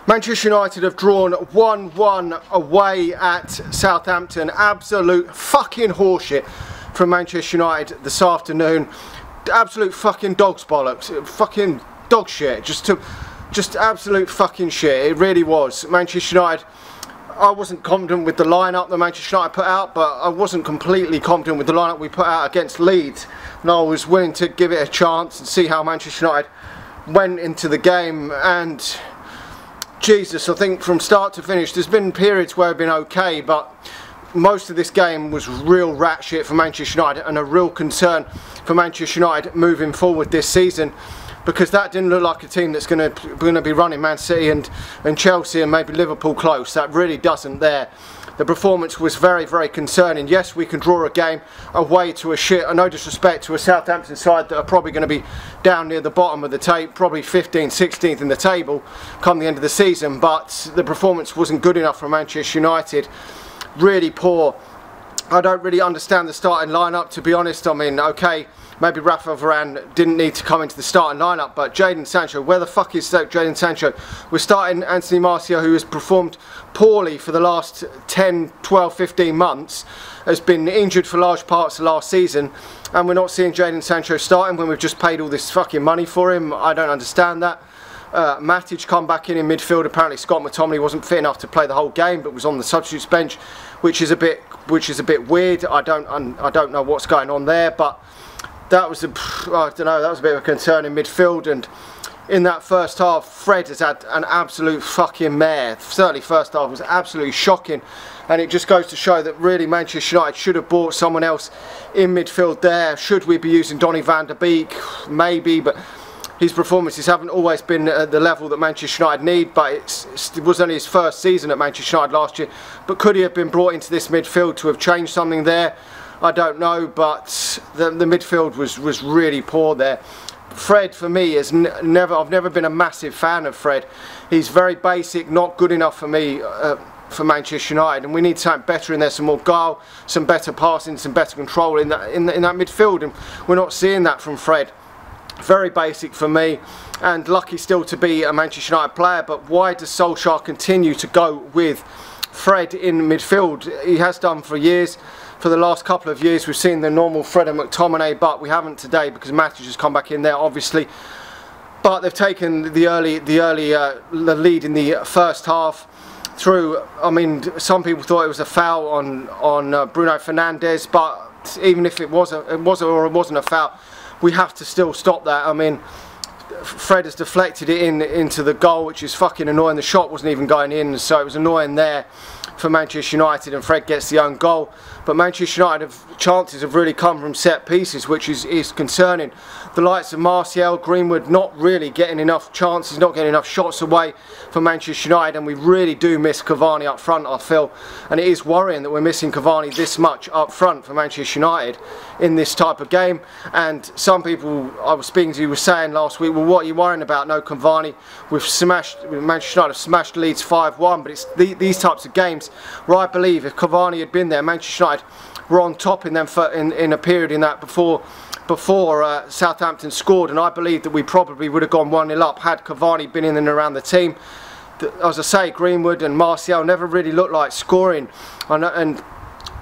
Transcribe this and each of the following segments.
Manchester United have drawn 1-1 away at Southampton. Absolute fucking horseshit from Manchester United this afternoon. Absolute fucking dog's bollocks. Fucking dog shit. Just absolute fucking shit. It really was. Manchester United, I wasn't confident with the lineup that Manchester United put out, but I wasn't completely confident with the lineup we put out against Leeds. And I was willing to give it a chance and see how Manchester United went into the game. And Jesus, I think from start to finish, there's been periods where I've been okay, but most of this game was real rat shit for Manchester United, and a real concern for Manchester United moving forward this season, because that didn't look like a team that's going to be running Man City and Chelsea and maybe Liverpool close. That really doesn't there. The performance was very, very concerning. Yes, we can draw a game away to a shit, no disrespect to a Southampton side that are probably going to be down near the bottom of the table, probably 15th, 16th in the table come the end of the season, but the performance wasn't good enough for Manchester United. Really poor. I don't really understand the starting lineup, to be honest. I mean, okay, maybe Rafa Varane didn't need to come into the starting lineup, but Jadon Sancho, where the fuck is Jadon Sancho? We're starting Anthony Martial, who has performed poorly for the last 10, 12, 15 months, has been injured for large parts of last season, and we're not seeing Jadon Sancho starting when we've just paid all this fucking money for him. I don't understand that. Matic come back in midfield. Apparently Scott McTominay wasn't fit enough to play the whole game, but was on the substitutes bench, which is a bit weird. I don't know what's going on there, but that was I don't know, that was a bit of a concern in midfield. And in that first half, Fred has had an absolute fucking mare. Certainly first half was absolutely shocking, and it just goes to show that really Manchester United should have bought someone else in midfield there. Should we be using Donny van der Beek? Maybe, but his performances haven't always been at the level that Manchester United need, but it was only his first season at Manchester United last year. But could he have been brought into this midfield to have changed something there? I don't know, but the midfield was really poor there. Fred, for me, I've never been a massive fan of Fred. He's very basic, not good enough for me for Manchester United, and we need something better in there, some more guile, some better passing, some better control in that midfield, and we're not seeing that from Fred. Very basic for me, and lucky still to be a Manchester United player. But why does Solskjaer continue to go with Fred in midfield? He has done for years. For the last couple of years we've seen the normal Fred and McTominay, but we haven't today because Matic has come back in there obviously. But they've taken the lead in the first half through. I mean, some people thought it was a foul on Bruno Fernandes, but even if it was or it wasn't a foul, we have to still stop that. I mean, Fred has deflected it into the goal, which is fucking annoying. The shot wasn't even going in, so it was annoying there for Manchester United, and Fred gets the own goal. But Manchester United chances have really come from set pieces, which is concerning. The likes of Martial, Greenwood not really getting enough chances, not getting enough shots away for Manchester United, and we really do miss Cavani up front, I feel. And it is worrying that we're missing Cavani this much up front for Manchester United in this type of game. And some people I was speaking to were saying last week, well, what are you worrying about? No Cavani. Manchester United have smashed Leeds 5-1, but it's these types of games where I believe if Cavani had been there, Manchester United were on top in them in a period in that before Southampton scored, and I believe that we probably would have gone 1-0 up had Cavani been in and around the team. As I say, Greenwood and Martial never really looked like scoring, and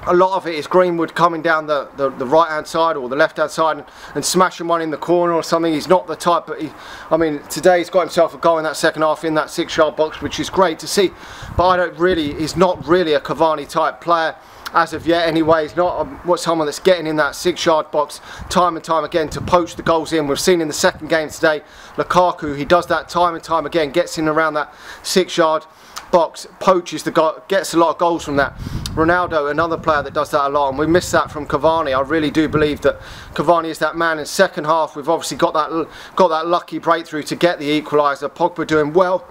a lot of it is Greenwood coming down the right hand side or the left hand side and smashing one in the corner or something. He's not the type, but I mean, today he's got himself a goal in that second half in that 6-yard box, which is great to see. But he's not really a Cavani type player as of yet anyway. He's not someone that's getting in that 6-yard box time and time again to poach the goals in. We've seen in the second game today, Lukaku, he does that time and time again, gets in around that 6-yard box, poaches the goal, gets a lot of goals from that. Ronaldo, another player that does that a lot, and we miss that from Cavani. I really do believe that Cavani is that man. In second half, we've obviously got that lucky breakthrough to get the equaliser. Pogba doing well.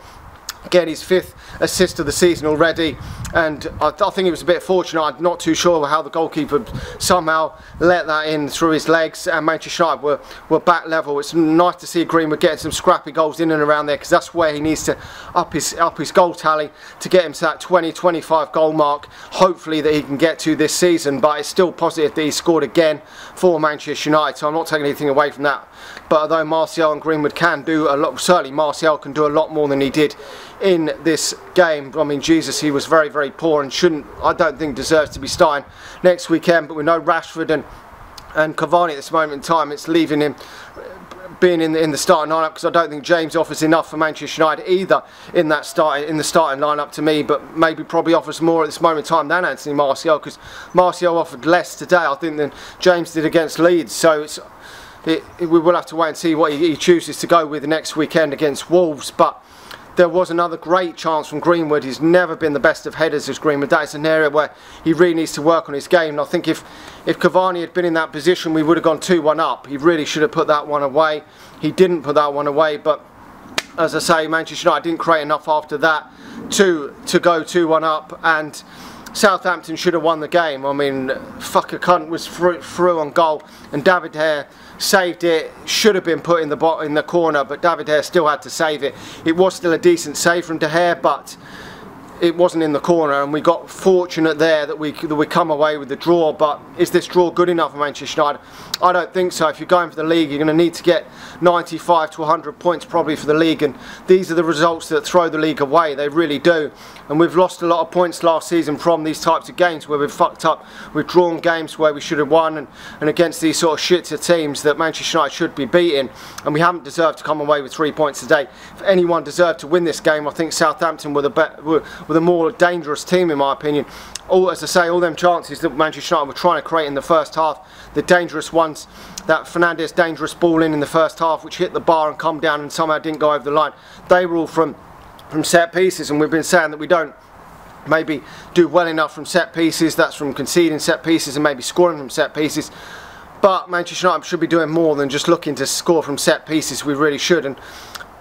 Again, his 5th assist of the season already, and I think it was a bit fortunate. I'm not too sure how the goalkeeper somehow let that in through his legs, and Manchester United were back level. It's nice to see Greenwood getting some scrappy goals in and around there, because that's where he needs to up his goal tally to get him to that 20-25 goal mark, hopefully, that he can get to this season. But it's still positive that he scored again for Manchester United, so I'm not taking anything away from that. But although Martial and Greenwood can do a lot, certainly Martial can do a lot more than he did in this game. I mean, Jesus, he was very, very poor and I don't think deserves to be starting next weekend. But with no Rashford and Cavani at this moment in time, it's leaving him being in the starting lineup, because I don't think James offers enough for Manchester United either in the starting lineup to me, but maybe probably offers more at this moment in time than Anthony Martial, because Martial offered less today, I think, than James did against Leeds. So we will have to wait and see what he chooses to go with next weekend against Wolves. But there was another great chance from Greenwood. He's never been the best of headers as Greenwood. That is an area where he really needs to work on his game. And I think if Cavani had been in that position, we would have gone 2-1 up. He really should have put that one away. He didn't put that one away, but as I say, Manchester United didn't create enough after that to go 2-1 up, and Southampton should have won the game. I mean, fuck, a cunt was through on goal, and David Hare saved it. Should have been put in the corner, but David Hare still had to save it. It was still a decent save from De Gea, but it wasn't in the corner, and we got fortunate there that we come away with the draw. But is this draw good enough for Manchester United? I don't think so. If you're going for the league, you're going to need to get 95 to 100 points probably for the league, and these are the results that throw the league away. They really do. And we've lost a lot of points last season from these types of games where we've fucked up. We've drawn games where we should have won, and against these sort of shitter teams that Manchester United should be beating, and we haven't deserved to come away with 3 points today. If anyone deserved to win this game, I think Southampton were the more dangerous team, in my opinion. As I say, all them chances that Manchester United were trying to create in the first half, the dangerous ones, that Fernandes dangerous ball in the first half, which hit the bar and come down and somehow didn't go over the line, they were all from set pieces. And we've been saying that we don't maybe do well enough from set pieces. That's from conceding set pieces and maybe scoring from set pieces. But Manchester United should be doing more than just looking to score from set pieces. We really should.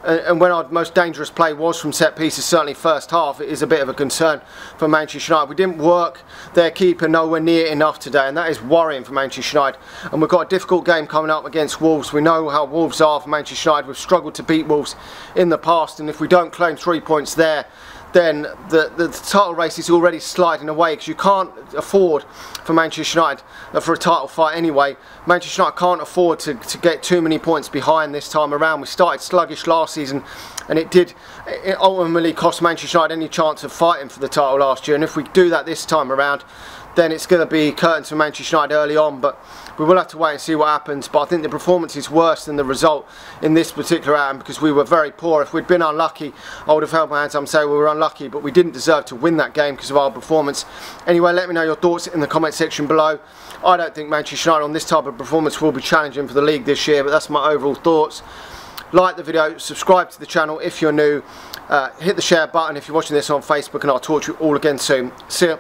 And when our most dangerous play was from set pieces, certainly first half, it is a bit of a concern for Manchester United. We didn't work their keeper nowhere near enough today, and that is worrying for Manchester United. And we've got a difficult game coming up against Wolves. We know how Wolves are for Manchester United. We've struggled to beat Wolves in the past, and if we don't claim 3 points there, then the title race is already sliding away, because you can't afford for Manchester United, for a title fight anyway, Manchester United can't afford to get too many points behind this time around. We started sluggish last season, and it ultimately cost Manchester United any chance of fighting for the title last year. And if we do that this time around, then it's going to be curtains for Manchester United early on. But we will have to wait and see what happens. But I think the performance is worse than the result in this particular round, because we were very poor. If we'd been unlucky, I would have held my hands up and say we were unlucky, but we didn't deserve to win that game because of our performance. Anyway, let me know your thoughts in the comment section below. I don't think Manchester United on this type of performance will be challenging for the league this year, but that's my overall thoughts. Like the video, subscribe to the channel if you're new, hit the share button if you're watching this on Facebook, and I'll talk to you all again soon. See ya.